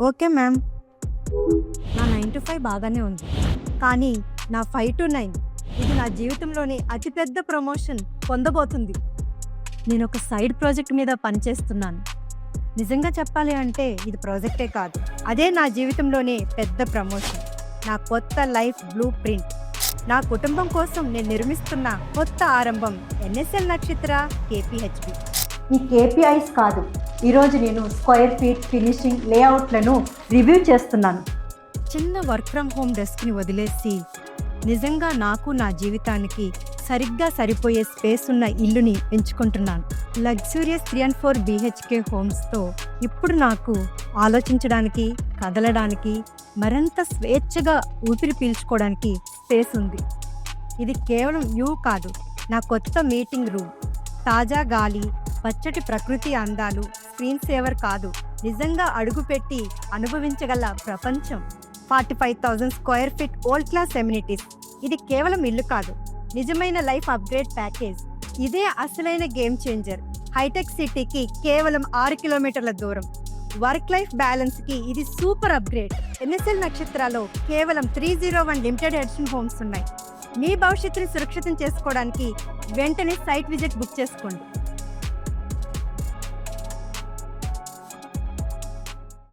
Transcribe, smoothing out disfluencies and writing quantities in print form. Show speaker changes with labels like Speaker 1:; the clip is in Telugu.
Speaker 1: Okay ma'am. నా 9 to 5 బాగానే ఉంది. కానీ నా 5 to 9 ఇది నా జీవితంలోనే అతిపెద్ద ప్రమోషన్ పొందబోతుంది. నేను ఒక సైడ్ ప్రాజెక్ట్ మీద పనిచేస్తున్నాను. నిజంగా చెప్పాలి అంటే ఇది ప్రాజెక్టే కాదు. అదే నా జీవితంలోనే పెద్ద ప్రమోషన్. నా కొత్త లైఫ్ బ్లూ ప్రింట్. నా కుటుంబం కోసం నేను నిర్మిస్తున్న కొత్త ఆరంభం ఎన్ఎస్ఎల్ నక్షత్ర కేపీహెచ్బి.
Speaker 2: ఈ కేపీఐస్ కాదు, ఈరోజు నేను స్క్వేర్ ఫీట్ ఫినిషింగ్ లేఅవుట్లను రివ్యూ చేస్తున్నాను.
Speaker 1: చిన్న వర్క్ ఫ్రమ్ హోమ్ డెస్క్ని వదిలేసి నిజంగా నాకు నా జీవితానికి సరిగ్గా సరిపోయే స్పేస్ ఉన్న ఇల్లుని ఎంచుకుంటున్నాను. లగ్జూరియస్ 3 and 4 BHK హోమ్స్తో ఇప్పుడు నాకు ఆలోచించడానికి, కదలడానికి, మరింత స్వేచ్ఛగా ఊపిరి పీల్చుకోవడానికి స్పేస్ ఉంది. ఇది కేవలం వ్యూ కాదు, నా కొత్త మీటింగ్ రూమ్. తాజా గాలి, పచ్చటి ప్రకృతి అందాలు, స్క్రీన్ సేవర్ కాదు, నిజంగా అడుగుపెట్టి అనుభవించగల ప్రపంచం. 45,000 square feet world class amenities. ఇది కేవలం ఇల్లు కాదు, నిజమైన లైఫ్ అప్గ్రేడ్ ప్యాకేజ్. ఇదే అసలైన గేమ్ చేంజర్. హైటెక్ సిటీకి కేవలం 6 కిలోమీటర్ల దూరం. వర్క్ లైఫ్ బ్యాలెన్స్కి ఇది సూపర్ అప్గ్రేడ్. ఎన్ఎస్ఎల్ నక్షత్రాలో కేవలం 301 లిమిటెడ్ ఎడిషన్ హోమ్స్ ఉన్నాయి. మీ భవిష్యత్తుని సురక్షితం చేసుకోవడానికి వెంటనే సైట్ విజిట్ బుక్ చేసుకోండి.